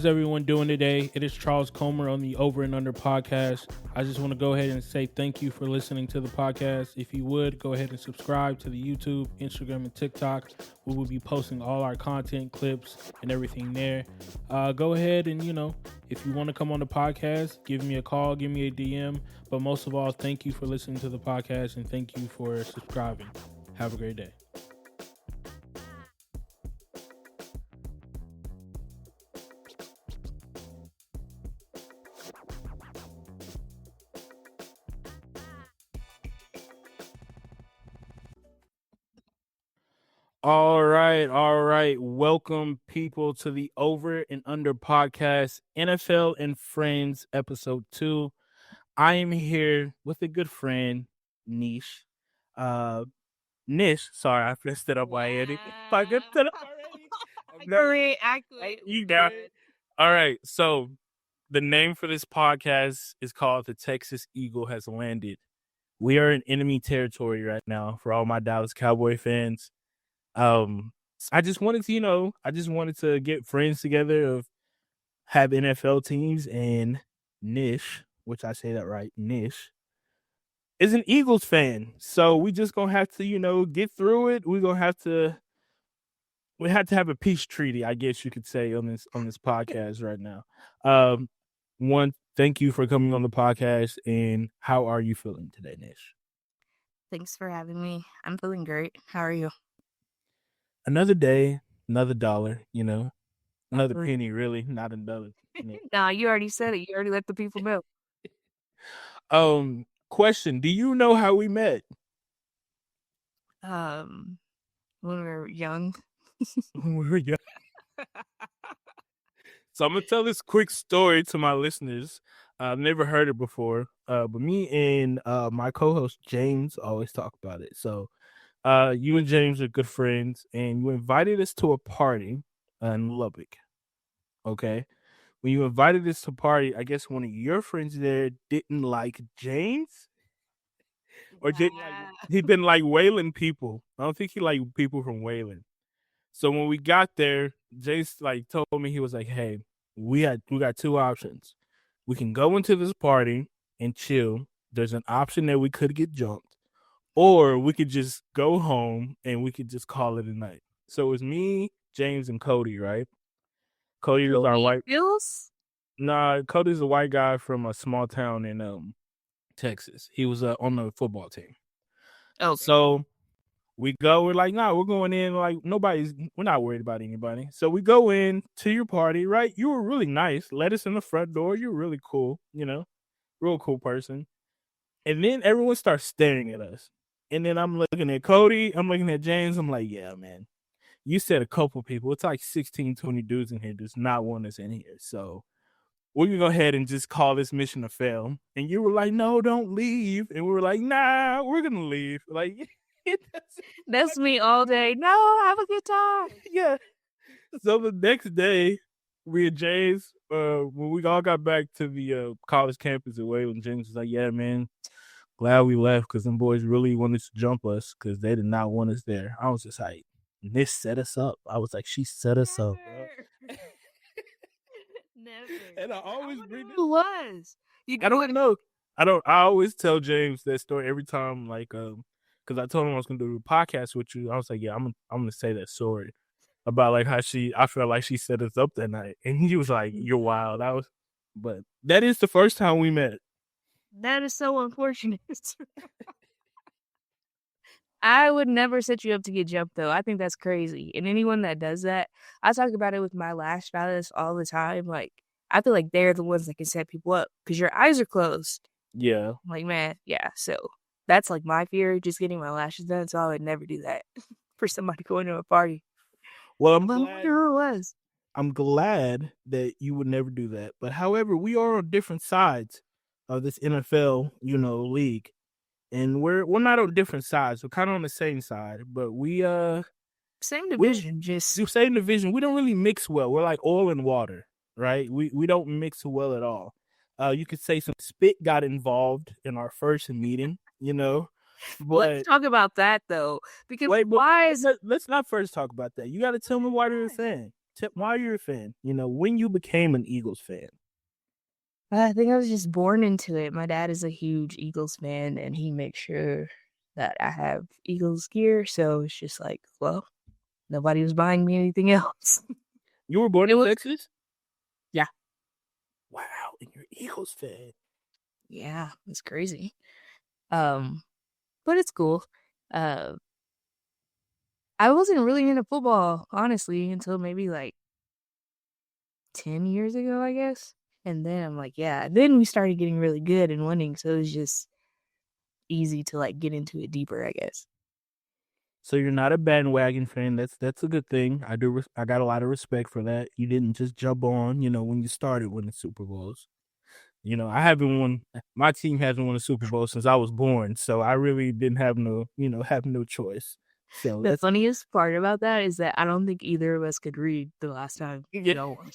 How's everyone doing today? It is Charles Comer on the Over and Under podcast. I just want to go ahead and say thank you for listening to the podcast. If you would, go ahead and subscribe to the YouTube, Instagram, and TikTok. We will be posting all our content, clips, and everything there. Go ahead and, if you want to come on the podcast, give me a call, give me a DM. But most of all, thank you for listening to the podcast and thank you for subscribing. Have a great day. All right. Welcome, people, to the Over and Under podcast, NFL and Friends, episode 2. I am here with a good friend, Nish. Nish, sorry, I messed it up by Eddie. I good to already. You got it. All right, so the name for this podcast is called The Texas Eagle Has Landed. We are in enemy territory right now for all my Dallas Cowboy fans. I just wanted to, get friends together of have NFL teams, and Nish, which I say that right, Nish, is an Eagles fan. So we just gonna have to, get through it. We have to have a peace treaty, I guess you could say, on this podcast right now. One, thank you for coming on the podcast, and how are you feeling today, Nish? Thanks for having me. I'm feeling great. How are you? Another day, another dollar, another penny, really, not another. Nah, you already said it. You already let the people know. Question: do you know how we met? When we were young. When we were young. So I'm gonna tell this quick story to my listeners. I've never heard it before, but me and my co-host James always talk about it. So. You and James are good friends, and you invited us to a party in Lubbock. Okay, when you invited us to a party, I guess one of your friends there didn't like James, or he didn't like Wayland people. I don't think he liked people from Wayland. So when we got there, James told me, he was like, "Hey, we got two options. We can go into this party and chill. There's an option that we could get jumped. Or we could just go home and we could just call it a night." So it was me, James, and Cody, right? Cody is our white. Bills? Nah, Cody's a white guy from a small town in Texas. He was on the football team. Oh, so we go. We're like, nah, we're going in. Like we're not worried about anybody. So we go in to your party, right? You were really nice. Let us in the front door. You're really cool. Real cool person. And then everyone starts staring at us. And then I'm looking at Cody, I'm looking at James, I'm like, yeah, man, you said a couple people. It's like 16, 20 dudes in here does not want us in here. So we're going to go ahead and just call this mission a fail. And you were like, no, don't leave. And we were like, nah, we're going to leave. Like, that's me all day. No, have a good time. Yeah. So the next day, we and James, when we all got back to the college campus at Wayland, James was like, yeah, man, glad we left because them boys really wanted to jump us because they did not want us there. I was just like, Nish set us up. I was like, she set us up. Never. And I always bring who was. I don't know. I always tell James that story every time, because I told him I was gonna do a podcast with you. I was like, yeah, I'm gonna say that story about how I felt like she set us up that night, and he was like, you're wild. But that is the first time we met. That is so unfortunate. I would never set you up to get jumped, though. I think that's crazy. And anyone that does that, I talk about it with my lash stylist all the time. I feel like they're the ones that can set people up because your eyes are closed. Yeah. Man, yeah. So that's my fear, just getting my lashes done. So I would never do that for somebody going to a party. Well, I wonder who it was. I'm glad that you would never do that. But however, we are on different sides of this NFL, league. And we're not on different sides. We're kind of on the same side, but we same division, same division. We don't really mix well. We're like oil and water, right? We don't mix well at all. You could say some spit got involved in our first meeting, But let's talk about that though, because let's not first talk about that. You got to tell me why you're saying. why you're a fan. When you became an Eagles fan. I think I was just born into it. My dad is a huge Eagles fan, and he makes sure that I have Eagles gear. So it's just like, well, nobody was buying me anything else. You were born in Texas? Yeah. Wow, and you're an Eagles fan. Yeah, it's crazy. But it's cool. I wasn't really into football, honestly, until maybe like 10 years ago, I guess. And then I'm like, yeah. Then we started getting really good and winning, so it was just easy to like get into it deeper, I guess. So you're not a bandwagon fan. That's a good thing. I got a lot of respect for that. You didn't just jump on, when you started winning Super Bowls. I haven't won. My team hasn't won a Super Bowl since I was born, so I really didn't have no choice. So The that's funniest part about that is that I don't think either of us could read the last time y'all won.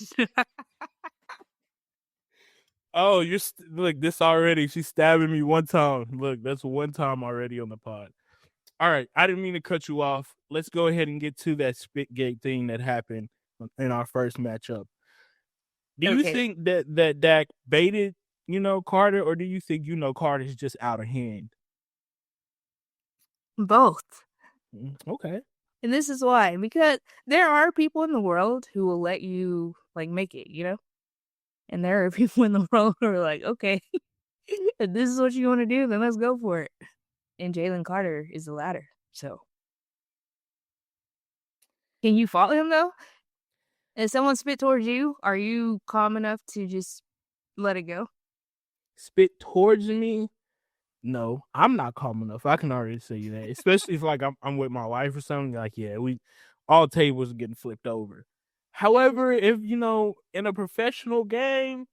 Oh, look, this already. She's stabbing me one time. Look, that's one time already on the pod. All right, I didn't mean to cut you off. Let's go ahead and get to that Spitgate thing that happened in our first matchup. Do you Okay. think that Dak baited, Carter, or do you think Carter's just out of hand? Both. Okay. And this is why, because there are people in the world who will let you like make it, And there are people in the world who are like, okay, if this is what you want to do, then let's go for it. And Jalen Carter is the latter. So can you fault him though? If someone spit towards you, are you calm enough to just let it go? Spit towards me? No, I'm not calm enough. I can already say that. Especially if like I'm with my wife or something. Like, yeah, all tables are getting flipped over. However, if in a professional game,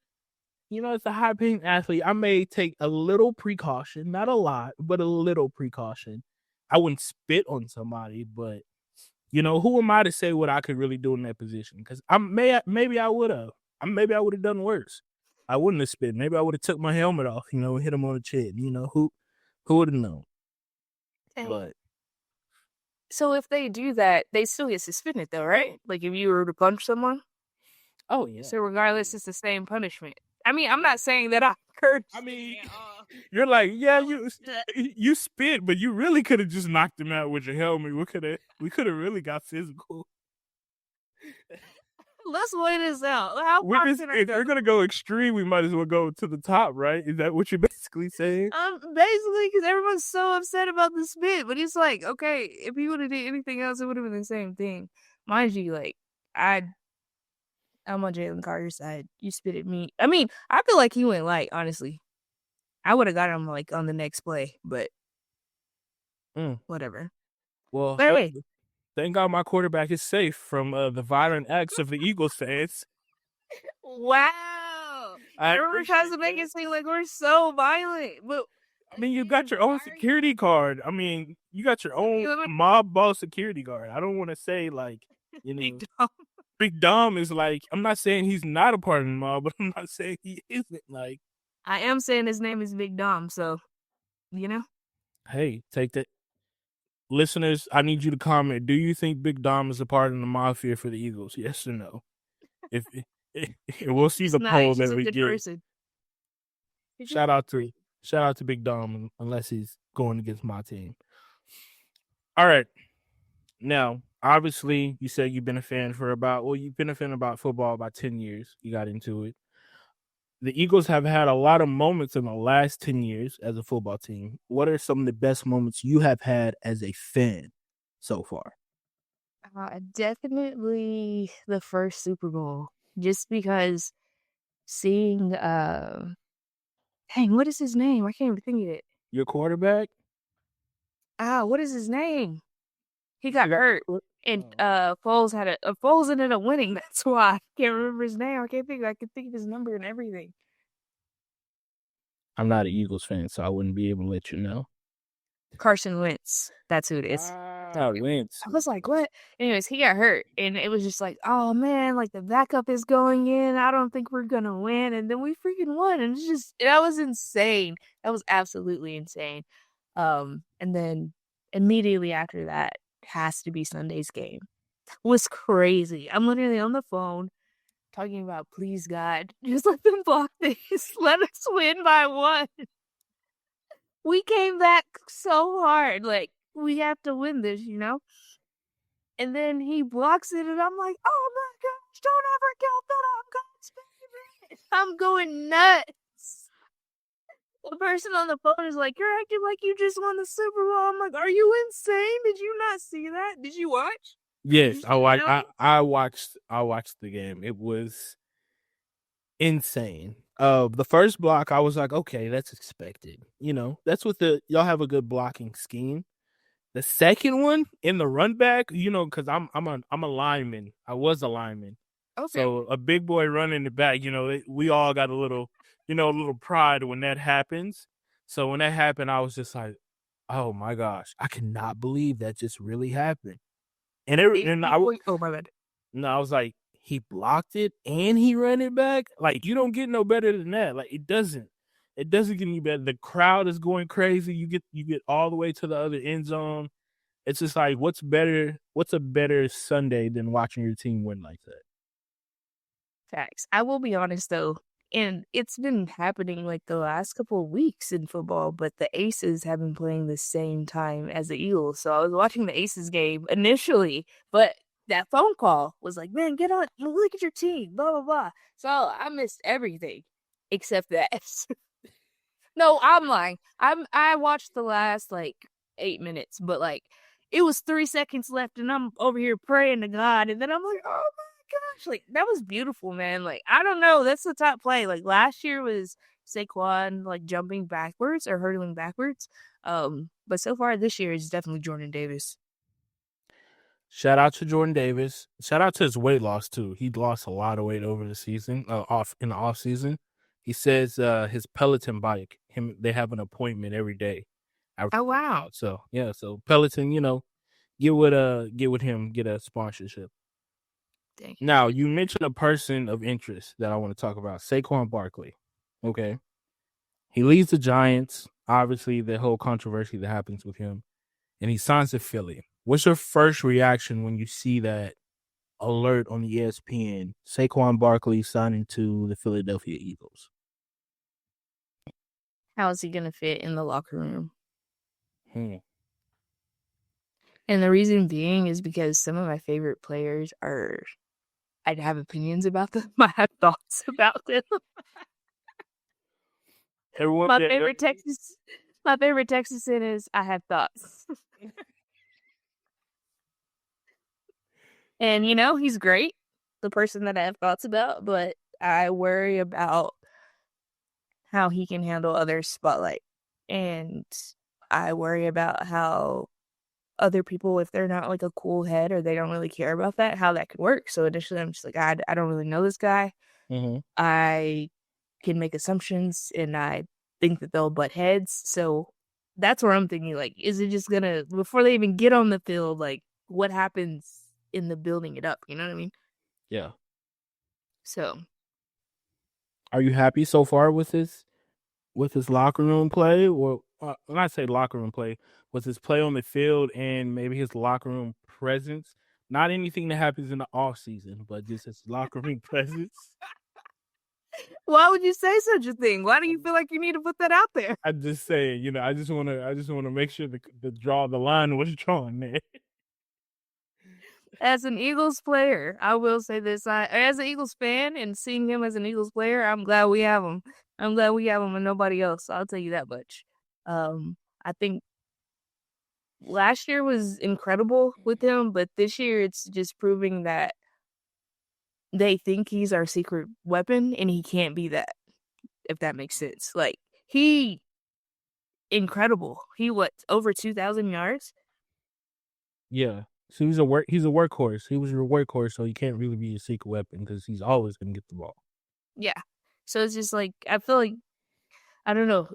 it's a high paying athlete, I may take a little precaution, not a lot, but a little precaution. I wouldn't spit on somebody, but who am I to say what I could really do in that position? Because maybe I would have. Maybe I would have done worse. I wouldn't have spit. Maybe I would have took my helmet off, and hit him on the chin. Who would have known? But so if they do that, they still get suspended though, right? Like if you were to punch someone? Oh yeah. So regardless, it's the same punishment. I mean, I'm not saying that I cursed. I mean, you're like, yeah, you spit, but you really could have just knocked him out with your helmet. We could have really got physical. Let's weigh this out. How far can I If go? you're gonna go extreme, we might as well go to the top, right? Is that what you're basically saying? Basically, because everyone's so upset about the spit, but it's like, okay, if he would have did anything else, it would have been the same thing. Mind you, like I'm on Jalen Carter's side. You spit at me. I mean, I feel like he went light. Honestly, I would have got him like on the next play, but whatever. Well, Hey, thank God my quarterback is safe from the violent acts of the Eagles fans. wow! Everyone tries to make it seem like we're so violent, but I mean, you got your own security guard. I mean, you got your own mob boss security guard. I don't want to say like, Big Dom is like, I'm not saying he's not a part of the mob, but I'm not saying he isn't. Like, I am saying his name is Big Dom, so hey, take that. Listeners, I need you to comment. Do you think Big Dom is a part of the mafia for the Eagles? Yes or no? If we'll see the poll that we get. Shout out to Big Dom, unless he's going against my team. All right. Now, obviously, you said you've been a fan about football about 10 years. You got into it. The Eagles have had a lot of moments in the last 10 years as a football team. What are some of the best moments you have had as a fan so far? Definitely the first Super Bowl. Just because seeing dang, what is his name? I can't even think of it. Your quarterback? What is his name? He got hurt. And Foles ended up winning. That's why I can't remember his name. I can think of his number and everything. I'm not an Eagles fan, so I wouldn't be able to let you know. Carson Wentz. That's who it is. Wentz. I was like, what? Anyways, he got hurt. And it was just like, oh man, like the backup is going in. I don't think we're going to win. And then we freaking won. And that was insane. That was absolutely insane. And then immediately after that has to be Sunday's game. was crazy. I'm literally on the phone talking about, please God, just let them block this. Let us win by 1. We came back so hard. Like, we have to win this, you know? And then he blocks it, and I'm like, oh my gosh, don't ever kill that. I'm God's favorite. I'm going nuts. The person on the phone is like, you're acting like you just won the Super Bowl. I'm like, are you insane? Did you not see that? Did you watch? Yes, I I watched the game. It was insane. The first block, I was like, okay, that's expected. That's what y'all have a good blocking scheme. The second one in the run back, because I'm a lineman. I was a lineman. Okay. So a big boy running the back, we all got a little pride when that happens. So when that happened, I was just like, oh my gosh, I cannot believe that just really happened. Oh, my bad. No, I was like, he blocked it and he ran it back. Like, you don't get no better than that. Like, it doesn't get any better. The crowd is going crazy. You get all the way to the other end zone. It's just like, what's a better Sunday than watching your team win like that? Facts. I will be honest though, and it's been happening like the last couple of weeks in football, but the Aces have been playing the same time as the Eagles. So I was watching the Aces game initially, but that phone call was like, man, get on, look at your team, blah, blah, blah. So I missed everything except that. No, I'm lying. I watched the last like 8 minutes, but like it was 3 seconds left and I'm over here praying to God, and then I'm like, oh my gosh, like that was beautiful, man. Like, I don't know, that's the top play. Like last year was Saquon like jumping backwards or hurdling backwards. But so far this year is definitely Jordan Davis. Shout out to Jordan Davis. Shout out to his weight loss too. He lost a lot of weight over the season, in the off season. He says his Peloton bike, they have an appointment every day. Oh wow. So yeah, so Peloton, get with him, get a sponsorship. Dang. Now, you mentioned a person of interest that I want to talk about, Saquon Barkley. Okay. He leaves the Giants, obviously the whole controversy that happens with him, and he signs to Philly. What's your first reaction when you see that alert on the ESPN, Saquon Barkley signing to the Philadelphia Eagles? How is he gonna fit in the locker room? Hmm. And the reason being is because some of my favorite players I'd have opinions about them. I have thoughts about them. My favorite Texan is I have thoughts. And he's great, the person that I have thoughts about, but I worry about how he can handle other spotlight. And I worry about how other people, if they're not like a cool head or they don't really care about that, how that could work. So initially I'm just like, I don't really know this guy. Mm-hmm. I can make assumptions and I think that they'll butt heads. So that's where I'm thinking, like, is it just gonna, before they even get on the field, like what happens in the building it up? You know what I mean? Yeah. So Are you happy so far with his locker room play, or when I say locker room play, was his play on the field and maybe his locker room presence? Not anything that happens in the off season, but just his locker room presence. why would you say such a thing? Why do you feel like you need to put that out there? I'm just saying, I just want to make sure the line was drawn there. As an Eagles player, I will say this: as an Eagles fan and seeing him as an Eagles player, I'm glad we have him. I'm glad we have him and nobody else. I'll tell you that much. I think last year was incredible with him, but this year it's just proving that they think he's our secret weapon, and he can't be that. If that makes sense, like he incredible. He over 2,000 yards. Yeah. So he's a workhorse. He was your workhorse, so he can't really be a secret weapon because he's always gonna get the ball. Yeah. So it's just like, I feel like, I don't know.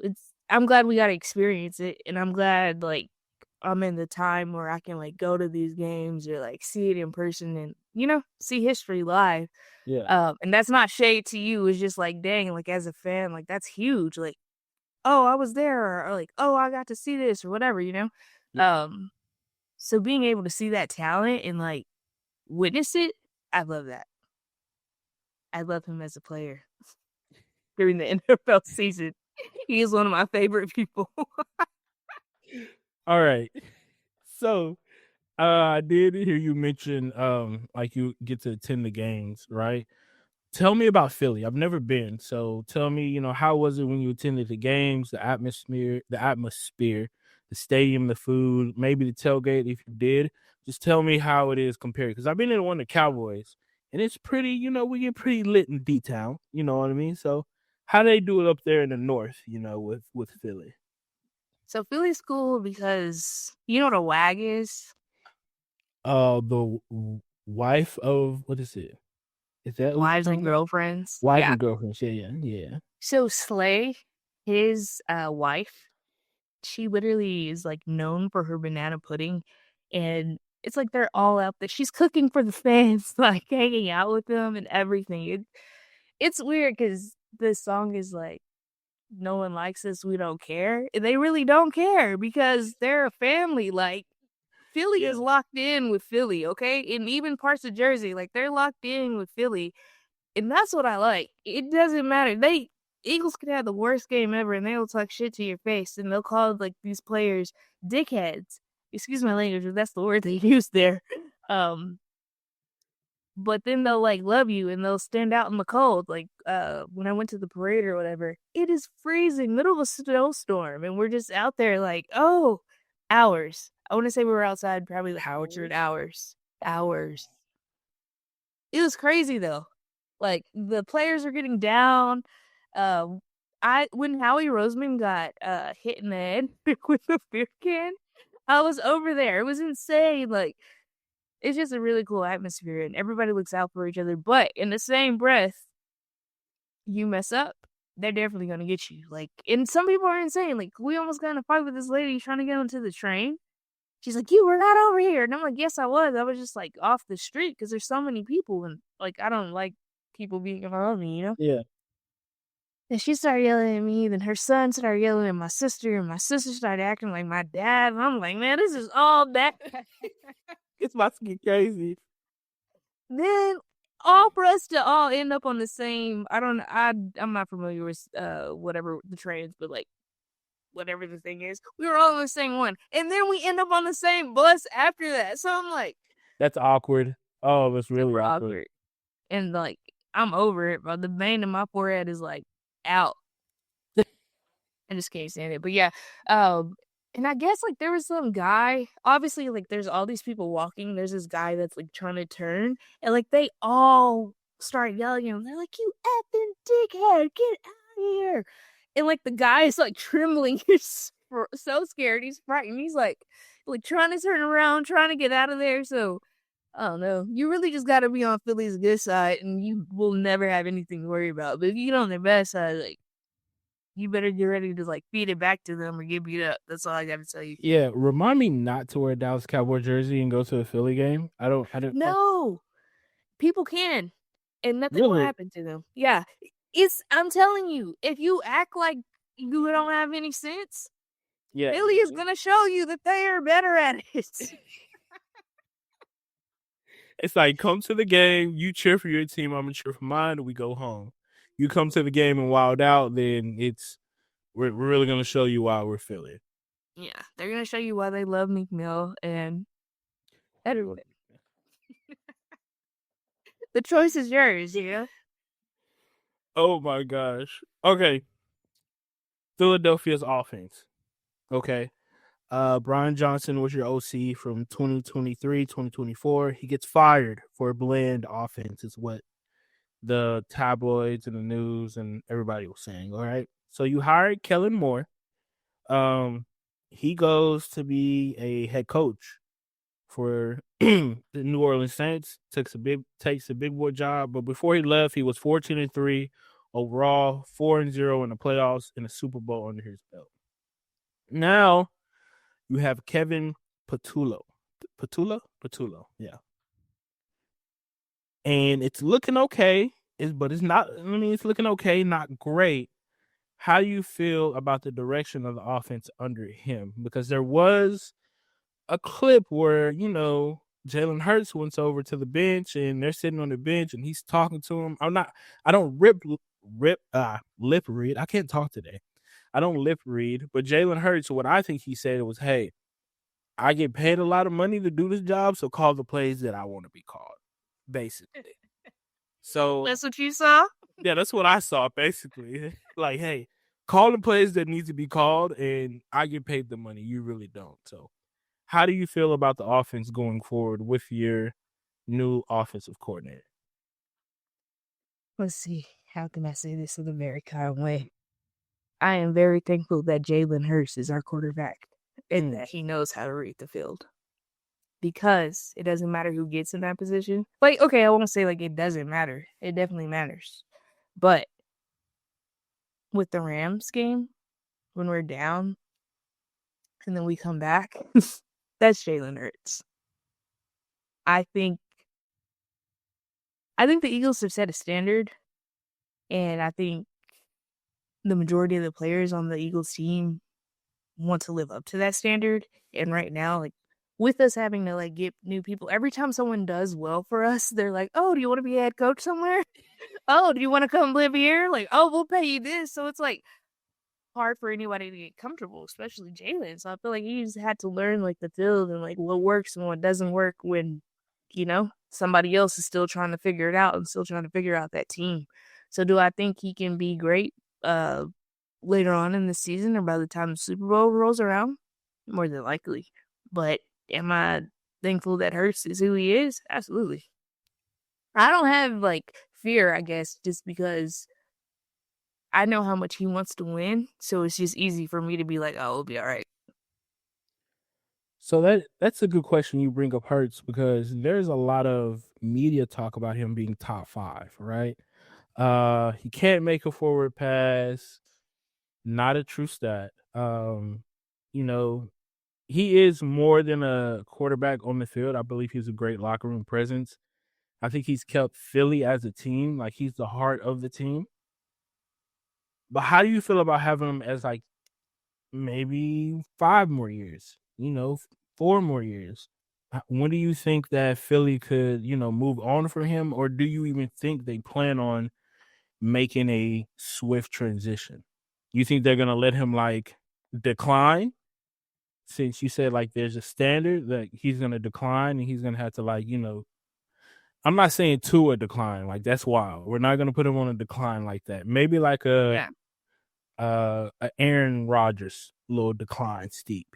I'm glad we got to experience it, and I'm glad like I'm in the time where I can like go to these games or like see it in person and see history live. Yeah. And that's not shade to you. It's just like, dang, like as a fan, like that's huge. Like, oh, I was there, or like, oh, I got to see this or whatever, Yeah. So being able to see that talent and like witness it, I love that. I love him as a player during the NFL season. He is one of my favorite people. All right. So I did hear you mention like you get to attend the games, right? Tell me about Philly. I've never been. So tell me, how was it when you attended the games, the atmosphere, the stadium, the food, maybe the tailgate if you did. Just tell me how it is compared. Because I've been in one of the Cowboys and it's pretty, we get pretty lit in D Town. You know what I mean? So how they do it up there in the north, with Philly. So Philly's cool because you know what a WAG is? The wife of what is it? Is that what Wives you're and talking about? girlfriends. Wife Yeah. and girlfriend. Yeah. So Slay, his wife, she literally is like known for her banana pudding, and it's like they're all out there. She's cooking for the fans, like hanging out with them and everything. It's weird because the song is like, "No one likes us, we don't care." And they really don't care because they're a family. Like Philly is locked in with Philly, okay, and even parts of Jersey, like they're locked in with Philly. And that's what I like. It doesn't matter. Eagles could have the worst game ever and they'll talk shit to your face and they'll call like these players dickheads. Excuse my language, but that's the word they use there. Um but then they'll like love you and they'll stand out in the cold. Like when I went to the parade or whatever, it is freezing, middle of a snowstorm, and we're just out there like, oh, hours. I want to say we were outside probably like hours. Hours. It was crazy though. Like the players are getting down. Um, when Howie Roseman got hit in the head with a beer can, I was over there. It was insane. Like it's just a really cool atmosphere, and everybody looks out for each other. But in the same breath, you mess up, they're definitely gonna get you. Like, and some people are insane. Like we almost got in a fight with this lady trying to get onto the train. She's like, "You were not over here." And I'm like, "Yes, I was. I was just like off the street because there's so many people and like I don't like people being around me, you know?" Yeah. And she started yelling at me. Then her son started yelling at my sister, and my sister started acting like my dad. And I'm like, "Man, this is all bad." It's about to get crazy. Then all for us to all end up on the same. I'm not familiar with whatever the trains, but like whatever the thing is, we were all on the same one, and then we end up on the same bus after that. So I'm like, That's awkward. Oh, it's really super awkward. awkward. And like I'm over it, but the vein in my forehead is like out. I just can't stand it. But yeah, and I guess like there was some guy. Obviously, like there's all these people walking. There's this guy that's like trying to turn, and like they all start yelling at him. They're like, "You effing dickhead, get out of here!" And like the guy is like trembling. He's so scared. He's frightened. He's like trying to turn around, trying to get out of there. So I don't know. You really just got to be on Philly's good side, and you will never have anything to worry about. But if you get on their bad side, like you better get ready to like feed it back to them or get beat up. That's all I got to tell you. Yeah, remind me not to wear a Dallas Cowboy jersey and go to a Philly game. I don't. No, people can, and nothing will Really? happen to them. Yeah, I'm telling you, if you act like you don't have any sense, Yeah. Philly is gonna show you that they are better at it. It's like come to the game, you cheer for your team, I'm gonna cheer for mine, and we go home. You come to the game and wild out, then we're really gonna show you why we're Philly. Yeah, they're gonna show you why they love Meek Mill and everyone. The choice is yours, yeah. Oh my gosh. Okay. Philadelphia's offense. Okay. Brian Johnson was your OC from 2023, 2024. He gets fired for a bland offense, is what the tabloids and the news and everybody was saying. All right. So you hired Kellen Moore. He goes to be a head coach for the New Orleans Saints. Takes a big boy job. But before he left, he was 14-3 overall, 4-0 in the playoffs, and a Super Bowl under his belt. Now you have Kevin Patullo. Patullo, yeah. And it's looking okay, but it's not. I mean, it's looking okay, not great. How do you feel about the direction of the offense under him? Because there was a clip where Jalen Hurts went over to the bench, and they're sitting on the bench, and he's talking to him. I don't lip read. I can't talk today. I don't lip read, but Jalen Hurts, what I think he said was, "Hey, I get paid a lot of money to do this job, so call the plays that I want to be called." Basically, so That's what you saw? yeah, that's what I saw. Basically, like, hey, call the plays that need to be called, and I get paid the money. You really don't. So, how do you feel about the offense going forward with your new offensive coordinator? Let's see. How can I say this in a very kind way? I am very thankful that Jalen Hurts is our quarterback and that he knows how to read the field. Because it doesn't matter who gets in that position. Like, okay, I won't say like it doesn't matter. It definitely matters. But with the Rams game, when we're down and then we come back, that's Jalen Hurts. I think the Eagles have set a standard, and I think the majority of the players on the Eagles team want to live up to that standard. And right now, like, with us having to like get new people, every time someone does well for us, they're like, "Oh, do you want to be a head coach somewhere? Oh, do you want to come live here? Like, oh, we'll pay you this." So it's like hard for anybody to get comfortable, especially Jalen. So I feel like he's had to learn like the field and like what works and what doesn't work when, somebody else is still trying to figure it out and still trying to figure out that team. So do I think he can be great later on in the season or by the time the Super Bowl rolls around? More than likely. But am I thankful that Hurts is who he is? Absolutely. I don't have like fear, I guess, just because I know how much he wants to win. So it's just easy for me to be like, oh, it'll be all right. So that's a good question you bring up Hurts, because there's a lot of media talk about him being top 5, right? He can't make a forward pass. Not a true stat. You know, he is more than a quarterback on the field. I believe he's a great locker room presence. I think he's kept Philly as a team, like he's the heart of the team. But how do you feel about having him as like maybe 5 more years? 4 more years. When do you think that Philly could, move on from him, or do you even think they plan on making a swift transition? You think they're gonna let him like decline? Since you said like there's a standard that he's gonna decline and he's gonna have to like, I'm not saying to a decline, like that's wild. We're not gonna put him on a decline like that. Maybe like a Aaron Rodgers little decline steep,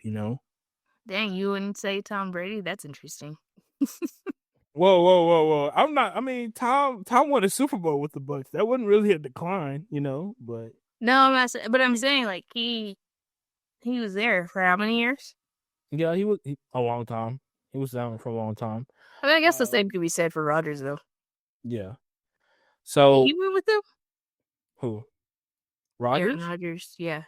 Dang, you wouldn't say Tom Brady? That's interesting. Whoa. I'm not. I mean, Tom won a Super Bowl with the Bucs. That wasn't really a decline, but No, I'm not saying, but I'm saying like he was there for how many years? yeah, he was a long time. He was down for a long time. I mean, I guess the same could be said for Rodgers, though. Yeah. So You were with him? who? Aaron Rodgers? Rodgers, yeah.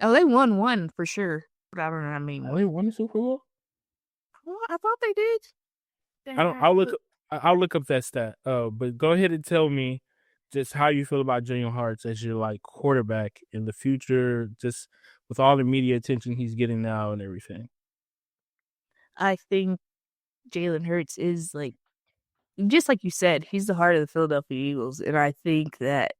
Oh, they won one for sure. But I don't know how many Oh, more. they won the Super Bowl? Well, I thought they did. I don't. I'll look up that stat. But go ahead and tell me just how you feel about Jalen Hurts as your like quarterback in the future, just with all the media attention he's getting now and everything. I think Jalen Hurts is like, just like you said, he's the heart of the Philadelphia Eagles, and I think that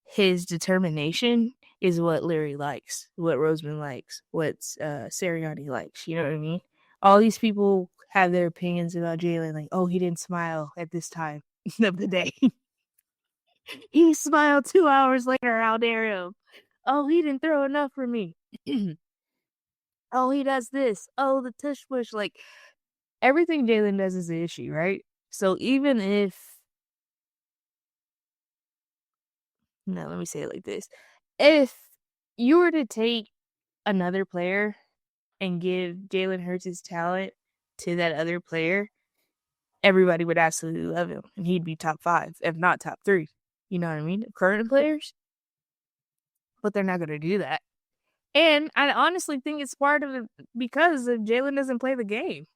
his determination is what Larry likes, what Roseman likes, what Sirianni likes. You know what I mean? All these people have their opinions about Jalen, like, oh, he didn't smile at this time of the day. He smiled 2 hours later. How dare him? Oh, he didn't throw enough for me. Oh, he does this. Oh, the tush push. Like, everything Jalen does is an issue, right? So even if, no, let me say it like this. If you were to take another player and give Jalen Hurts' talent to that other player, everybody would absolutely love him. And he'd be top 5, if not top 3. You know what I mean? Current players. But they're not going to do that. And I honestly think it's part of it because of Jalen doesn't play the game.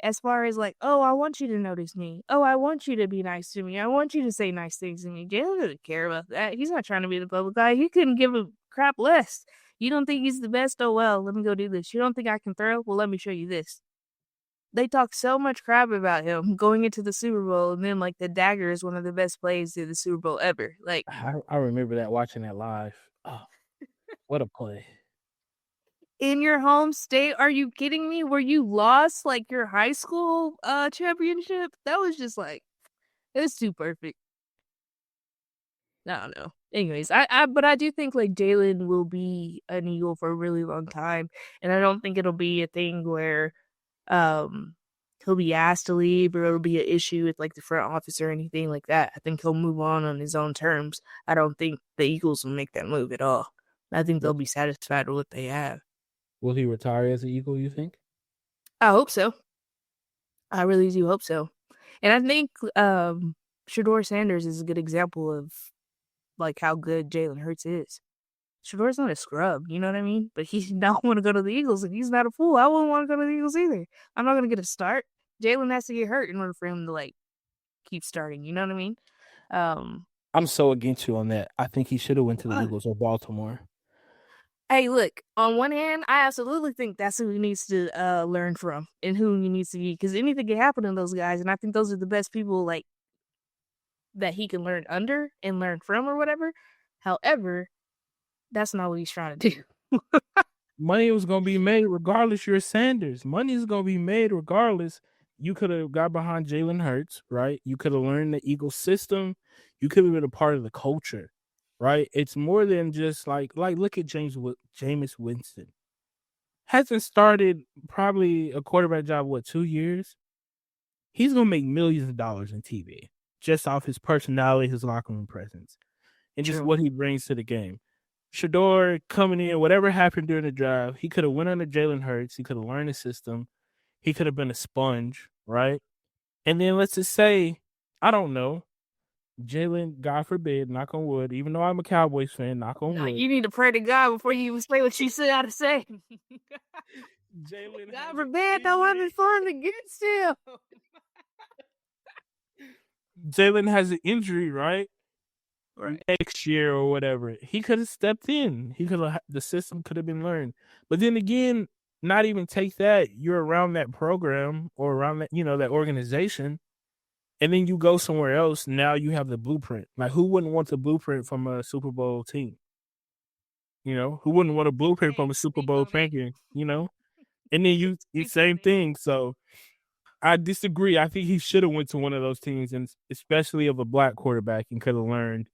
As far as like, oh, I want you to notice me. Oh, I want you to be nice to me. I want you to say nice things to me. Jalen doesn't care about that. He's not trying to be the public guy. He couldn't give a crap less. You don't think he's the best? Oh, well, let me go do this. You don't think I can throw? Well, let me show you this. they talk so much crap about him going into the Super Bowl, and then like the dagger is one of the best plays in the Super Bowl ever. Like I remember that watching that live. Oh, what a play! in your home state, are you kidding me? Where you lost like your high school championship? That was just like it was too perfect. I don't know. Anyways, but I do think like Jalen will be an Eagle for a really long time, and I don't think it'll be a thing where he'll be asked to leave or it'll be an issue with like the front office or anything like that. I think he'll move on his own terms. I don't think the Eagles will make that move at all. I think they'll be satisfied with what they have. Will he retire as an Eagle, you think? I hope so. I really do hope so. And I think Shador Sanders is a good example of like how good Jalen Hurts is. Shador's not a scrub, you know what I mean? But he don't want to go to the Eagles, and he's not a fool. I wouldn't want to go to the Eagles either. I'm not going to get a start. Jalen has to get hurt in order for him to like keep starting. You know what I mean? I'm so against you on that. I think he should have went to the Eagles or Baltimore. Hey, look. On one hand, I absolutely think that's who he needs to learn from and who he needs to be, because anything can happen to those guys, and I think those are the best people like that he can learn under and learn from or whatever. However, that's not what he's trying to do. Money was going to be made regardless. You're Sanders. Money is going to be made regardless. You could have got behind Jalen Hurts, right? You could have learned the Eagle system. You could have been a part of the culture, right? It's more than just like look at Jameis Winston. Hasn't started probably a quarterback job, 2 years? He's going to make millions of dollars in TV just off his personality, his locker room presence, and just what he brings to the game. Shador coming in, whatever happened during the drive, he could have went under Jalen Hurts. He could have learned the system. He could have been a sponge, right? And then let's just say, I don't know, Jalen, God forbid, knock on wood, even though I'm a Cowboys fan, knock on wood. You need to pray to God before you even say what you got to say. Jalen, God forbid, no one is formed against him. Jalen has an injury, right? Next year or whatever, he could have stepped in. The system could have been learned. But then again, not even take that. You're around that program or around that, that organization, and then you go somewhere else. Now you have the blueprint. Like, who wouldn't want the blueprint from a Super Bowl team? Who wouldn't want a blueprint from a Super Bowl champion? And then you same thing. So I disagree. I think he should have went to one of those teams, and especially of a black quarterback, and could have learned,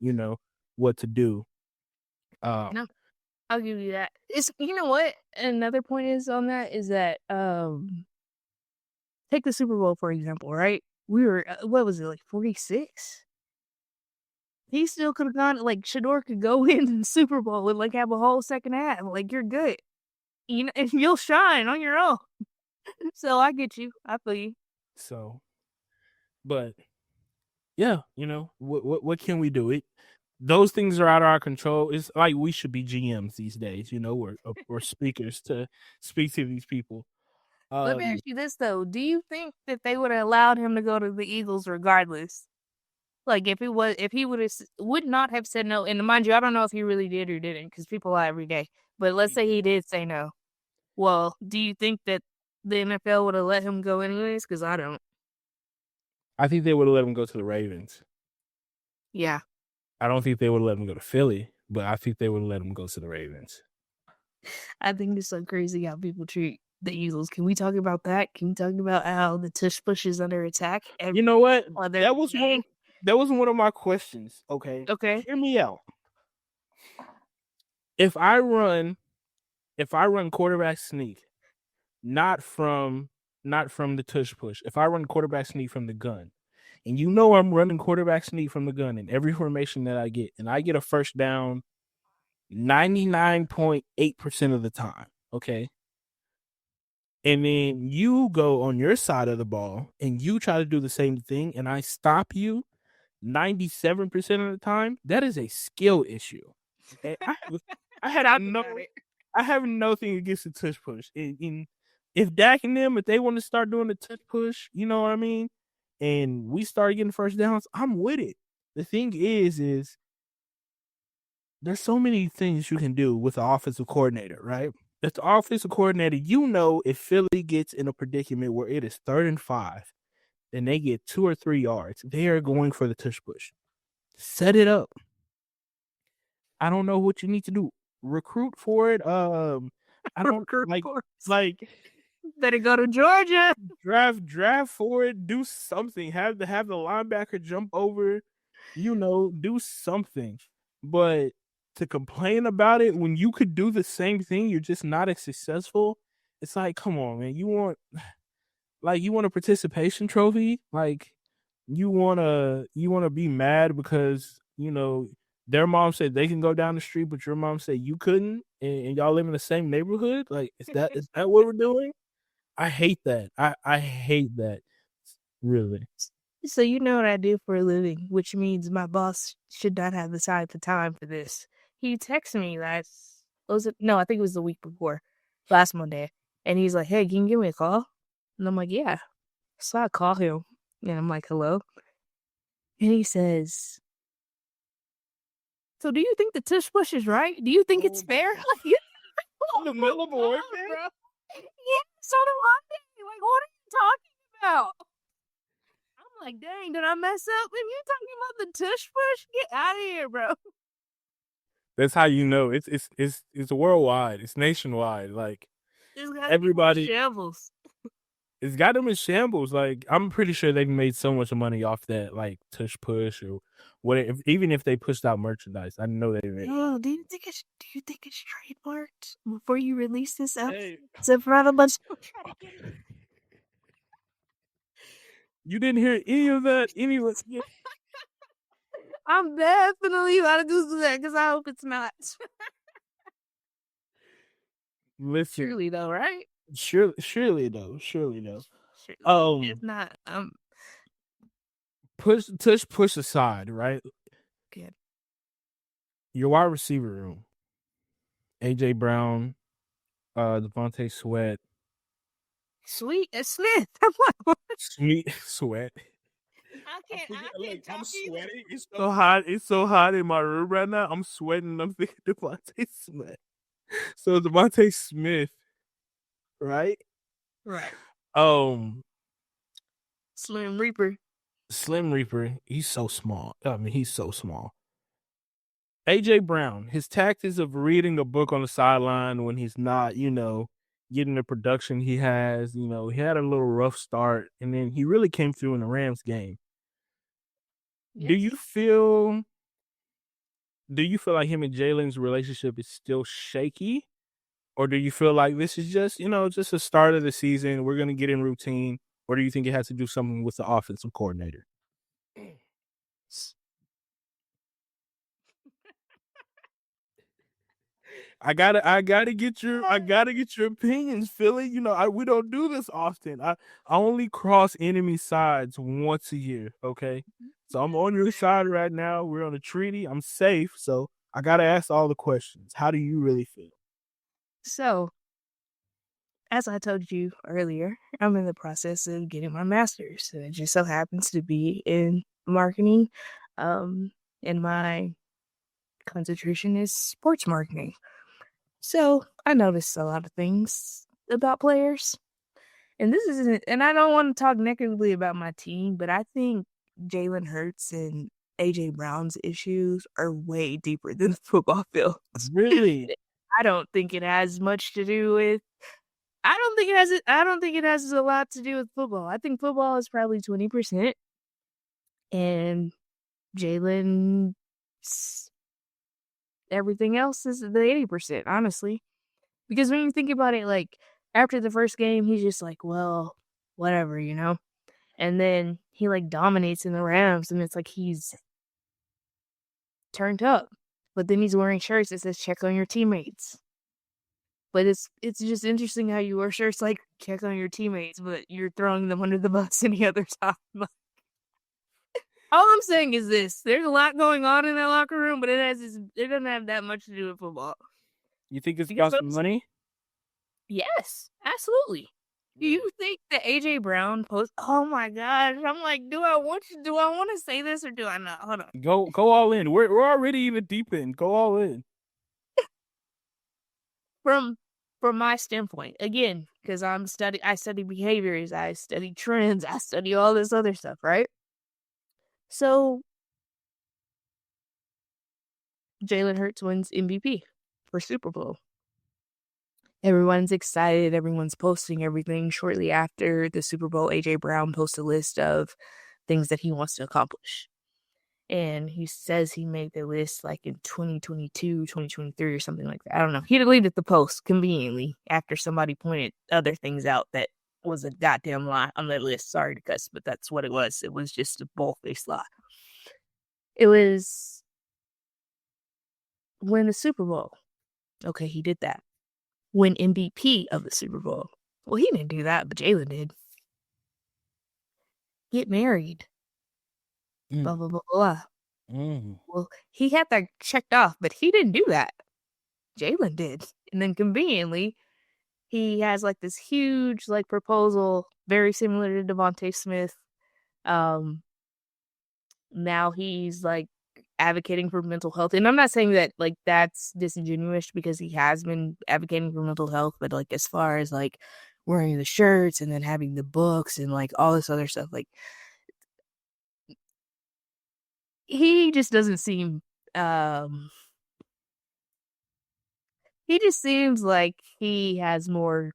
what to do. No, I'll give you that. It's, you know what? Another point is on that is that take the Super Bowl for example, right? We were what was it, like 46? He still could have gone. Like Shador could go in the Super Bowl and like have a whole second half. Like you're good, and you'll shine on your own. So I get you. I feel you. So, but yeah, what can we do? Those things are out of our control. It's like we should be GMs these days, or speakers to speak to these people. Let me ask you this though: do you think that they would have allowed him to go to the Eagles regardless? Like if he would not have said no, and mind you, I don't know if he really did or didn't, because people lie every day. But let's say he did say no. Well, do you think that the NFL would have let him go anyways? Because I don't. I think they would have let him go to the Ravens. Yeah. I don't think they would have let him go to Philly, but I think they would have let him go to the Ravens. I think it's so crazy how people treat the Eagles. Can we talk about that? Can we talk about how the tush push is under attack? You know what? That was one of my questions. Okay. Hear me out. If I run quarterback sneak, not from the tush push. If I run quarterback sneak from the gun, and I'm running quarterback sneak from the gun in every formation that I get, and I get a first down 99.8% of the time, okay? And then you go on your side of the ball and you try to do the same thing, and I stop you 97% of the time, that is a skill issue. And I have nothing against the tush push. If Dak and them, if they want to start doing the tush push, you know what I mean, and we start getting first downs, I'm with it. The thing is there's so many things you can do with the offensive coordinator, right? As the offensive coordinator, you know if Philly gets in a predicament where it is 3rd and 5, and they get 2 or 3 yards, they are going for the tush push. Set it up. I don't know what you need to do. Recruit for it. I don't like better go to Georgia. Draft for it. Do something. Have the linebacker jump over. Do something. But to complain about it when you could do the same thing, you're just not as successful. It's like, come on, man. You want a participation trophy? Like you wanna be mad because their mom said they can go down the street, but your mom said you couldn't, and y'all live in the same neighborhood. Like, is that what we're doing? I hate that. I hate that. Really. So you know what I do for a living, which means my boss should not have the time for this. He texted me I think it was the week before, last Monday, and he's like, "Hey, can you give me a call?" And I'm like, "Yeah." So I call him, and I'm like, "Hello," and he says, "So do you think the tush push is right? Do you think it's fair?" In the middle of a work day? Bro. Yeah, so do I. Like, what are you talking about? I'm like, dang, did I mess up? If you're talking about the tush push, get out of here, bro. That's how you know it's worldwide. It's nationwide. Like everybody, shambles. It's got them in shambles. Like I'm pretty sure they've made so much money off that, like tush push or whatever. Even if they pushed out merchandise, I know they made. Oh, do you think it's trademarked before you release this up? So for a bunch of You didn't hear any of that. I'm definitely about to do that because I hope it's not. Listen, surely though, right? Surely though. If not, push aside, right? Good. Your wide receiver room: AJ Brown, Devontae Sweat, Smith. I'm like, what? Sweat. I can't I'm sweating. It's so hot. It's so hot in my room right now. I'm sweating. I'm thinking Devontae Smith. So Devontae Smith, right? Right. Slim Reaper. He's so small. I mean, he's so small. AJ Brown, his tactics of reading a book on the sideline when he's not, getting the production he has. He had a little rough start, and then he really came through in the Rams game. Yes. Do you feel like him and Jalen's relationship is still shaky? Or do you feel like this is just a start of the season, we're going to get in routine? Or do you think it has to do something with the offensive coordinator? I gotta get your opinions, Philly. We don't do this often. I only cross enemy sides once a year. Okay, so I'm on your side right now. We're on a treaty. I'm safe, so I gotta ask all the questions. How do you really feel? So, as I told you earlier, I'm in the process of getting my master's. It just so happens to be in marketing, and my concentration is sports marketing. So I noticed a lot of things about players. And this isn't, and I don't want to talk negatively about my team, but I think Jalen Hurts and AJ Brown's issues are way deeper than the football field. Really? I don't think it has much to do with, I don't think it has a lot to do with football. I think football is probably 20%. And Jalen, everything else is the 80%, honestly. Because when you think about it, like, after the first game, he's just like, well, whatever, And then he, like, dominates in the Rams, and it's like he's turned up. But then he's wearing shirts that says, check on your teammates. But it's just interesting how you wear shirts like, check on your teammates, but you're throwing them under the bus any other time. All I'm saying is this. There's a lot going on in that locker room, but it doesn't have that much to do with football. You think it's got some money? Yes, absolutely. Do you think that AJ Brown post? Oh my gosh! I'm like, do I want to say this or do I not? Hold on. Go all in. We're already in the deep end. Go all in. From from my standpoint, again, because I study behaviors, I study trends, I study all this other stuff, right? So Jalen Hurts wins MVP for Super Bowl. Everyone's excited. Everyone's posting everything. Shortly after the Super Bowl, A.J. Brown posts a list of things that he wants to accomplish. And he says he made the list like in 2022, 2023 or something like that. I don't know. He deleted the post conveniently after somebody pointed other things out that was a goddamn lie on that list. Sorry to cuss, but that's what it was. It was just a bold-faced lie. It was win the Super Bowl. Okay, he did that. Win MVP of the Super Bowl. Well, he didn't do that, but Jalen did. Get married. Blah, blah, blah, blah. Well, he had that checked off, but he didn't do that. Jalen did. And then conveniently, he has like this huge like proposal, very similar to Devontae Smith. Now he's like advocating for mental health. And I'm not saying that like that's disingenuous because he has been advocating for mental health, but like as far as like wearing the shirts and then having the books and like all this other stuff, like he just doesn't seem he just seems like he has more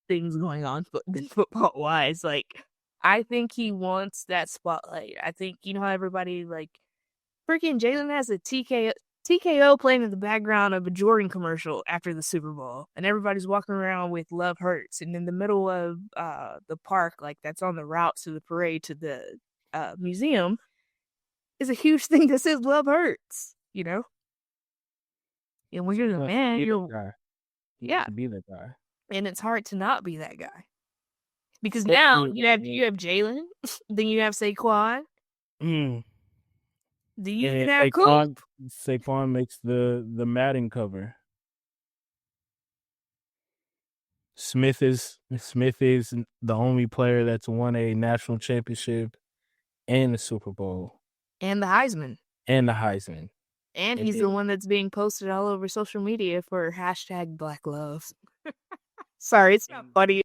things going on than football wise. Like I think he wants that spotlight. I think you know how everybody like freaking Jalen has a TKO playing in the background of a Jordan commercial after the Super Bowl, and everybody's walking around with "Love Hurts," and in the middle of the park, like that's on the route to the parade to the museum, is a huge thing that says "Love Hurts." You know, and when you're the man, you're yeah, to be that guy, and it's hard to not be that guy because now you have Jalen, then you have Saquon. Do you even have Coop? Saquon makes the Madden cover. Smith is the only player that's won a national championship and the Super Bowl and the Heisman. And he's the one that's being posted all over social media for hashtag Black Love. Sorry, it's not funny.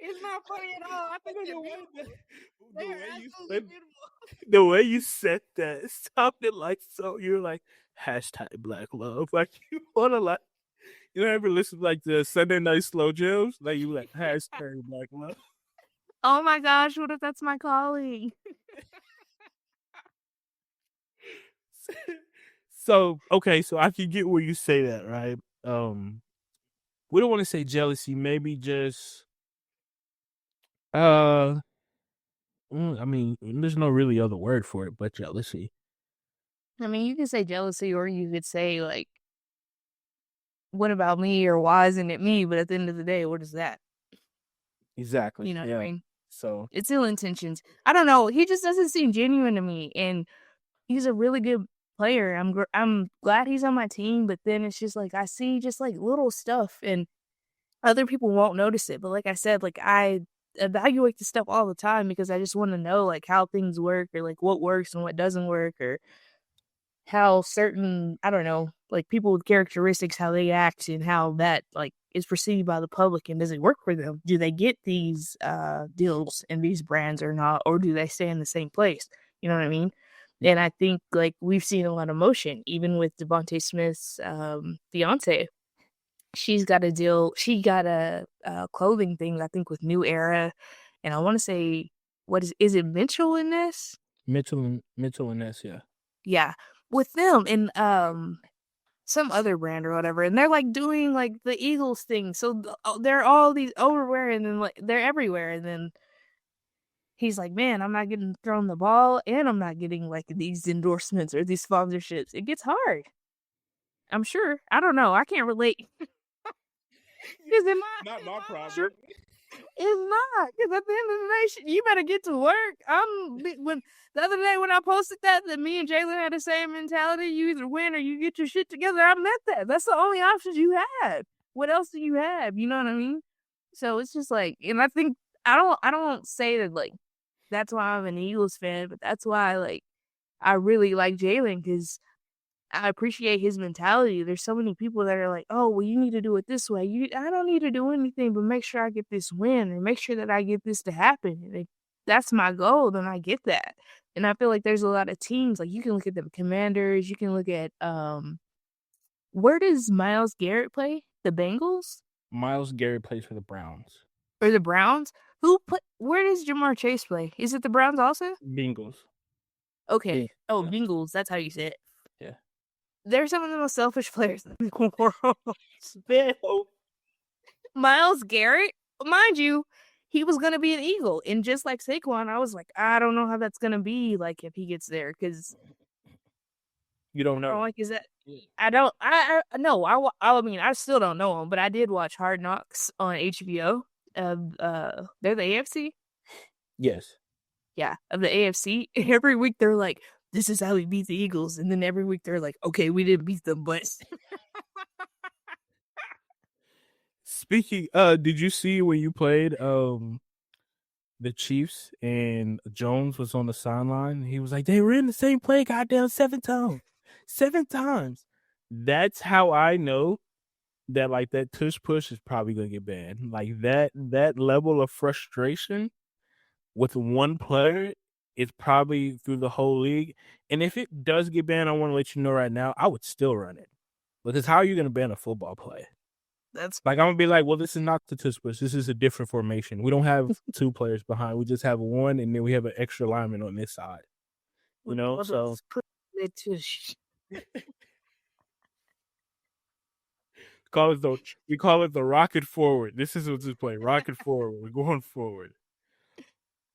It's not funny at all. I think the way you said that sounded like so you're like hashtag Black Love. Like you wanna like you don't ever listen to like the Sunday Night Slow Jams? Like you like hashtag Black Love. Oh my gosh, what if that's my calling? So okay, so I can get where you say that, right? We don't want to say jealousy, maybe just I mean, there's no really other word for it but jealousy. I mean, you could say jealousy, or you could say like, "What about me?" or "Why isn't it me?" But at the end of the day, what is that? Exactly. You know what I mean? So it's ill intentions. I don't know. He just doesn't seem genuine to me, and he's a really good player. I'm glad he's on my team, but then it's just like I see just like little stuff, and other people won't notice it. But like I said, like I evaluate the stuff all the time because I just want to know like how things work or like what works and what doesn't work or how certain, I don't know, like people with characteristics, how they act and how that like is perceived by the public and does it work for them? Do they get these deals and these brands or not, or do they stay in the same place? You know what I mean? And I think like we've seen a lot of motion, even with Devontae Smith's fiance. She's got a deal. She got a clothing thing, I think, with New Era, and I want to say, what is it Mitchell and Ness? Mitchell and Ness, yeah. Yeah, with them and some other brand or whatever, and they're like doing like the Eagles thing. So they're all these overwear, and then like they're everywhere, and then he's like, "Man, I'm not getting thrown the ball, and I'm not getting like these endorsements or these sponsorships. It gets hard. I'm sure. I don't know. I can't relate." Is it not my problem? It's not, because at the end of the day, you better get to work. When the other day when I posted that me and Jalen had the same mentality, you either win or you get your shit together. I meant that. That's the only options you have. What else do you have? You know what I mean? So it's just like, and I think I don't say that like that's why I'm an Eagles fan, but that's why like I really like Jalen because I appreciate his mentality. There's so many people that are like, oh, well, you need to do it this way. I don't need to do anything but make sure I get this win and make sure that I get this to happen. And if that's my goal, then I get that. And I feel like there's a lot of teams, like you can look at the Commanders, you can look at where does Myles Garrett play? The Bengals? Myles Garrett plays for the Browns. Or the Browns? Where does Jamar Chase play? Is it the Browns also? Bengals. Okay. Yeah. Oh, Bengals. That's how you say it. Yeah. They're some of the most selfish players in the world. Myles Garrett, mind you, he was going to be an Eagle. And just like Saquon, I was like, I don't know how that's going to be like if he gets there. Because you don't know. Like, is that? I don't. No. I mean, I still don't know him, but I did watch Hard Knocks on HBO. They're the AFC. Yes. Yeah, of the AFC. Every week they're like, "This is how we beat the Eagles," and then every week they're like, "Okay, we didn't beat them, but." Speaking, did you see when you played the Chiefs and Jones was on the sideline? He was like, they were in the same play, goddamn, 7 times. 7 times. That's how I know that like that tush push is probably gonna get banned. Like that level of frustration with one player is probably through the whole league. And if it does get banned, I want to let you know right now, I would still run it. Because how are you gonna ban a football play? That's like I'm gonna be like, well, this is not the tush push. This is a different formation. We don't have 2 players behind. We just have one, and then we have an extra lineman on this side. You know, so we call it the rocket forward. This is what this play, rocket forward. We're going forward.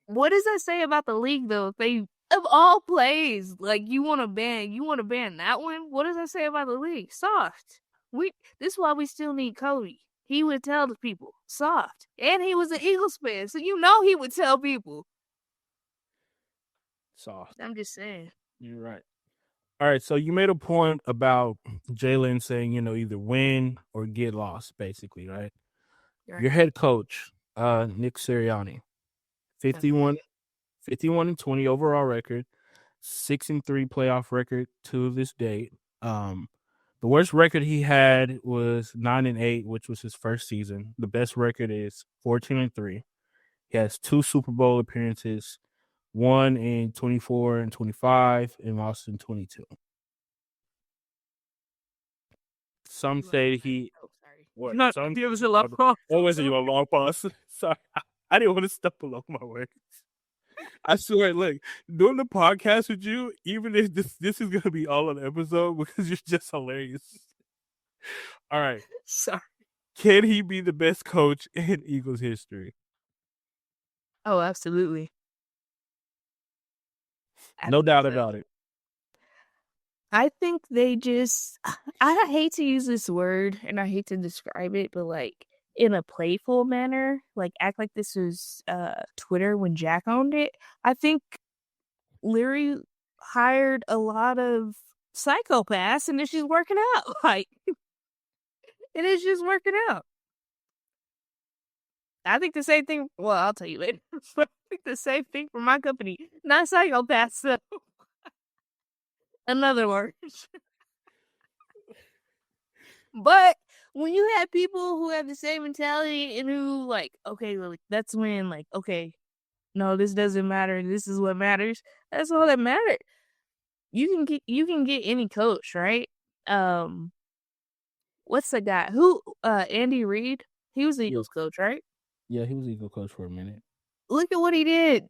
What does that say about the league, though? If they of all plays, like you want to ban that one. What does that say about the league? Soft. This is why we still need Kobe. He would tell the people soft, and he was an Eagles fan, so you know he would tell people soft. I'm just saying. You're right. All right, so you made a point about Jalen saying, either win or get lost, basically, right? Your head coach, Nick Sirianni, 51-20 overall record, 6-3 playoff record to this date. The worst record he had was 9-8, which was his first season. The best record is 14-3. He has 2 Super Bowl appearances, one in 24 and 25, and lost in 22. Some say he. What? Not, it was a long pause. What was it? A long pause? Sorry, I didn't want to step along my words. I swear, look, doing the podcast with you, even if this is gonna be all an episode because you're just hilarious. All right, sorry. Can he be the best coach in Eagles history? Oh, absolutely. No doubt about it. I think they just, I hate to use this word and I hate to describe it, but like in a playful manner, like act like this was Twitter when Jack owned it. I think Leary hired a lot of psychopaths and it's just working out. Like, it is just working out. I think the same thing. Well, I'll tell you later. I think the same thing for my company. Not psychopaths, though. Another word. But when you have people who have the same mentality and who like, okay, well, that's when like, okay, no, this doesn't matter. This is what matters. That's all that matters. You can get any coach, right? What's the guy who Andy Reid? He was the Eagles coach, right? Yeah, he was Eagles coach for a minute. Look at what he did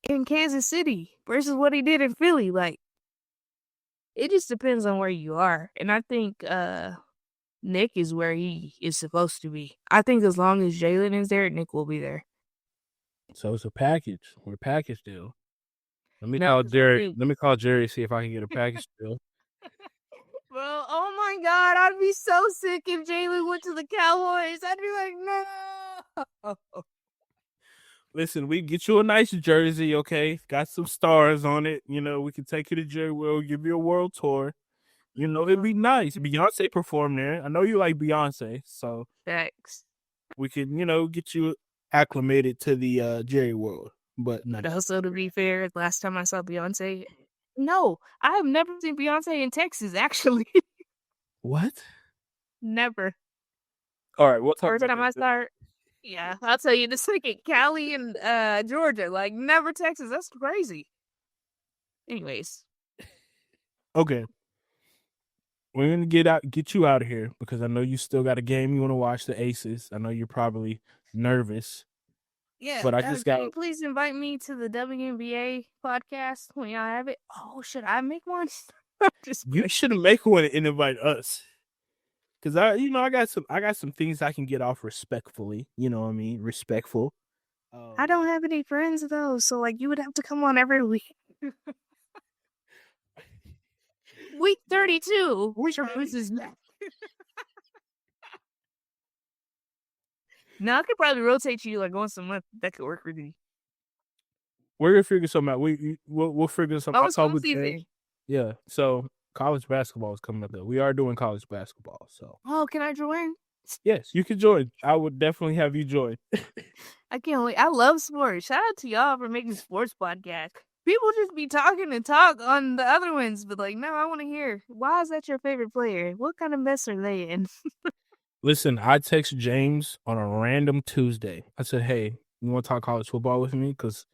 in Kansas City versus what he did in Philly. Like, it just depends on where you are. And I think Nick is where he is supposed to be. I think as long as Jalen is there, Nick will be there. So it's a package. We're a package deal. Let me call Jerry. Let me call Jerry, see if I can get a package deal. Bro, oh my God, I'd be so sick if Jalen went to the Cowboys. I'd be like, no. Listen, we get you a nice jersey, okay? Got some stars on it. We can take you to Jerry World, give you a world tour. It'd be nice. Beyonce performed there. I know you like Beyonce, so thanks. We could, get you acclimated to the Jerry World. But also, to be fair, last time I saw Beyonce, No, I have never seen Beyonce in Texas, actually. What? Never. All right, we'll talk First about time I that. saw her, yeah, I'll tell you the second. Cali and Georgia, like never Texas. That's crazy. Anyways, Okay. We're gonna get you out of here because I know you still got a game you want to watch, the Aces. I know you're probably nervous, yeah. but I just Can got. you please invite me to the WNBA podcast when y'all have it? Oh, should I make one? Just You should make one and invite us, because I got some things I can get off respectfully. You know what I mean? Respectful. I don't have any friends though, so like you would have to come on every week. Week 32. Charles is back. No, I could probably rotate you like once a month. That could work with me. We're gonna figure something out. We'll figure something. Oh, I'll it's talk fall with season. James. Yeah. So college basketball is coming up though. We are doing college basketball. So Oh, can I join? yes, you can join. I would definitely have you join. I can't wait. I love sports. Shout out to y'all for making sports podcasts. People just be talking and talk on the other ones, but like, no, I want to hear. Why is that your favorite player? What kind of mess are they in? Listen, I text James on a random Tuesday. I said, "Hey, you want to talk college football with me?" Because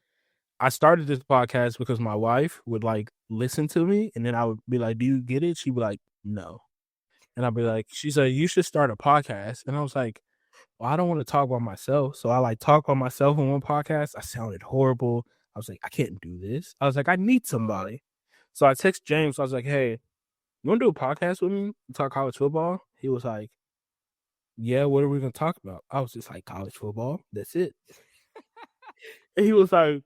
I started this podcast because my wife would like listen to me, and then I would be like, "Do you get it?" She'd be like, "No," and I'd be like, "She said you should start a podcast," and I was like, "Well, I don't want to talk by myself," so I like talk by myself on one podcast. I sounded horrible. I was like, "I can't do this." I was like, "I need somebody," so I text James. I was like, "Hey, you want to do a podcast with me? Talk college football?" He was like, "Yeah, what are we gonna talk about?" I was just like, "College football. That's it." And he was like,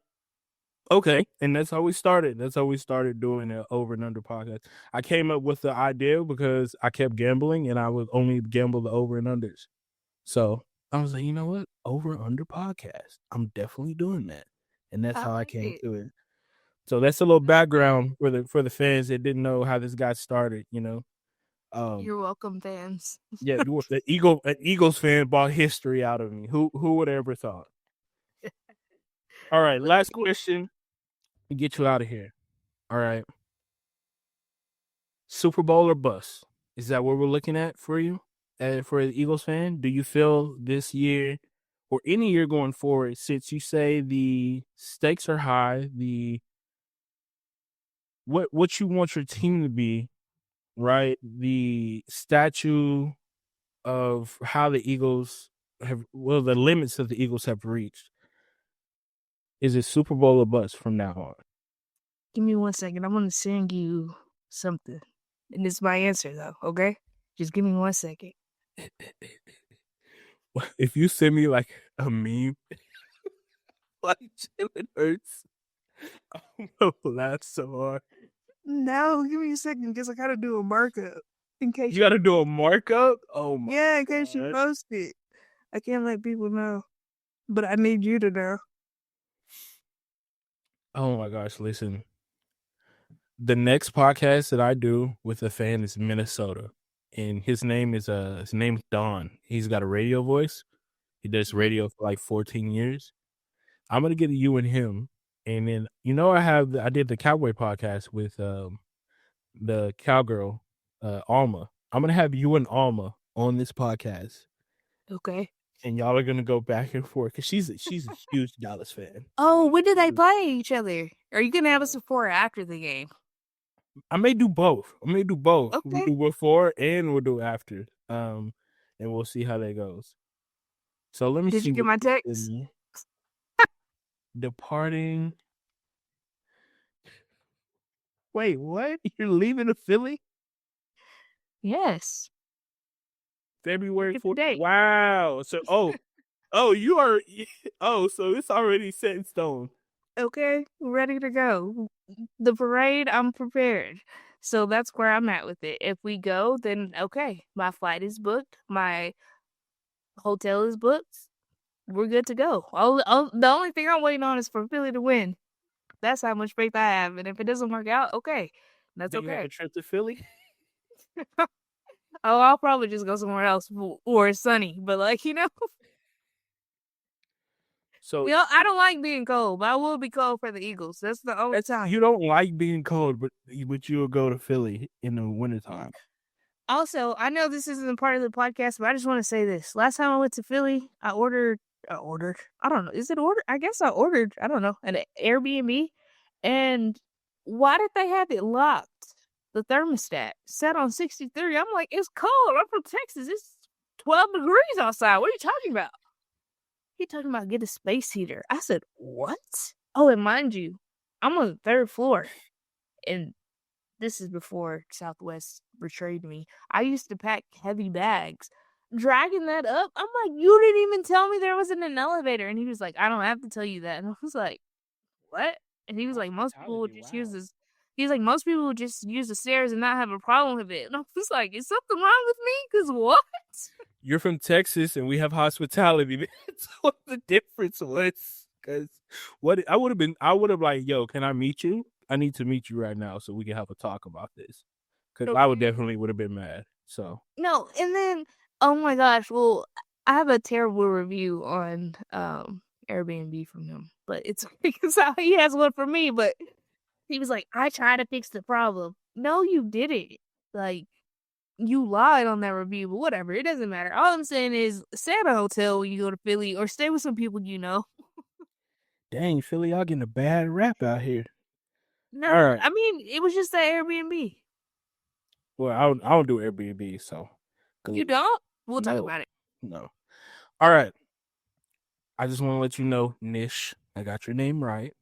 "Okay," and that's how we started. That's how we started doing the Over and Under podcast. I came up with the idea because I kept gambling, and I would only gamble the over and unders. So I was like, you know what, Over and Under podcast. I'm definitely doing that, and that's I how I like came it. to it. So that's a little background for the fans that didn't know how this got started. You're welcome, fans. Yeah, an Eagles fan bought history out of me. Who would have ever thought? All right, last question to get you out of here. All right, Super Bowl or bust? Is that what we're looking at for you? For the Eagles fan, do you feel this year or any year going forward, since you say the stakes are high, the what you want your team to be, right? The statue of how the Eagles the limits of the Eagles have reached. Is it Super Bowl or bust from now on? Give me 1 second. I'm gonna send you something, and it's my answer though. Okay, just give me 1 second. If you send me like a meme like Jalen Hurts, I'm gonna laugh so hard. No, give me a second because I gotta do a markup in case You got to do a markup. Oh my! in case you God. post it. I can't let people know, but I need you to know. Oh my gosh! Listen, the next podcast that I do with a fan is Minnesota, and his name is Don. He's got a radio voice. He does radio for like 14 years. I'm gonna get you and him, and then I did the Cowboy podcast with the cowgirl Alma. I'm gonna have you and Alma on this podcast, Okay. and y'all are gonna go back and forth because she's a huge Dallas fan. Oh, when did they play each other? Are you gonna have us before or after the game? I may do both. We'll Okay. do before and we'll do after. And we'll see how that goes. So let me Did see you get what my you sent text? me. Departing. Wait, what? You're leaving the Philly? Yes. February Look at the 4th. date. Wow. So you are so it's already set in stone. Okay, ready to go. The parade, I'm prepared. So that's where I'm at with it. If we go, then okay. My flight is booked. My hotel is booked. We're good to go. The only thing I'm waiting on is for Philly to win. That's how much faith I have. And if it doesn't work out, okay. That's Do you have okay. a trip to Philly? Oh, I'll probably just go somewhere else or sunny. But So I don't like being cold, but I will be cold for the Eagles. That's the only time. you don't like being cold, but you will go to Philly in the wintertime. Also, I know this isn't part of the podcast, but I just want to say this. Last time I went to Philly, I ordered. I don't know. Is it order? I guess I ordered. I don't know, an Airbnb. And why did they have it locked? The thermostat set on 63. I'm like, it's cold. I'm from Texas. It's 12 degrees outside. What are you talking about? He talking about get a space heater. I said, what? Oh, and mind you, I'm on the third floor, and this is before Southwest betrayed me. I used to pack heavy bags. Dragging that up, I'm like, you didn't even tell me there wasn't an elevator. And he was like, I don't have to tell you that. And I was like, what? And he was like, most people would just use this. He's like, most people would just use the stairs and not have a problem with it. And I was like, is something wrong with me? Because what? You're from Texas and we have hospitality. That's what the difference was. Because I would have like, yo, can I meet you? I need to meet you right now so we can have a talk about this. Because I would have been mad. So no, and then oh my gosh, well, I have a terrible review on Airbnb from him, but it's because he has one for me. But he was like, I tried to fix the problem. No, you didn't. Like, you lied on that review, but whatever. It doesn't matter. All I'm saying is stay at a hotel when you go to Philly or stay with some people you know. Dang, Philly, y'all getting a bad rap out here. No, all right. I mean, it was just that Airbnb. Well, I don't do Airbnb, so. You don't? We'll talk about it. No. All right. I just want to let you know, Nish, I got your name right.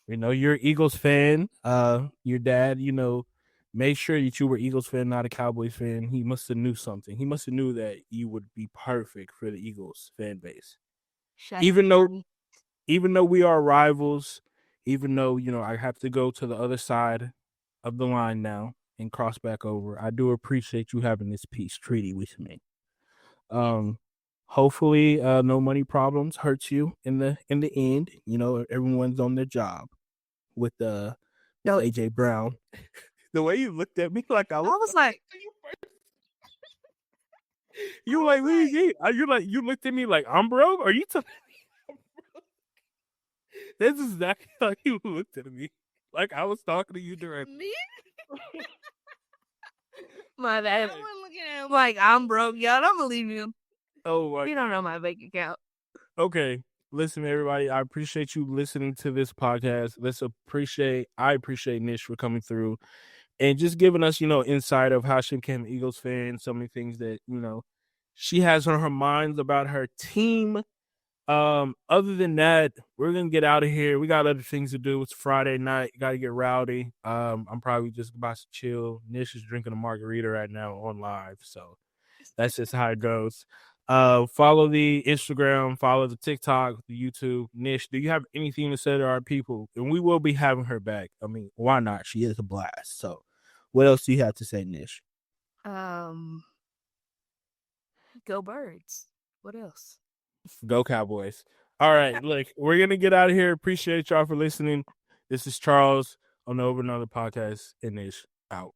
You know, you're an Eagles fan. Your dad, made sure that you were Eagles fan, not a Cowboys fan. He must have knew something. He must have knew that you would be perfect for the Eagles fan base. Even though we are rivals, even though, I have to go to the other side of the line now and cross back over, I do appreciate you having this peace treaty with me. Hopefully no money problems hurts you in the end. Everyone's on their job with AJ Brown. The way you looked at me like I was like you like you looked at me like I'm broke. Are you telling me I'm broke? That's exactly how you looked at me. Like I was talking to you directly. Me? My bad. I was looking at him like I'm broke. Y'all don't believe him. Oh my! You don't know my bank account. Okay, listen, everybody. I appreciate you listening to this podcast. I appreciate Nish for coming through and just giving us, insight of how she became an Eagles fan. So many things that she has on her mind about her team. Other than that, we're gonna get out of here. We got other things to do. It's Friday night. Got to get rowdy. I'm probably just about to chill. Nish is drinking a margarita right now on live, so that's just how it goes. Follow the Instagram, follow the TikTok, the YouTube. Nish, do you have anything to say to our people? And we will be having her back. I mean, why not? She is a blast. So, what else do you have to say, Nish? Go Birds. What else? Go Cowboys. All right, look, we're gonna get out of here. Appreciate y'all for listening. This is Charles on the Over&Under podcast, and Nish out.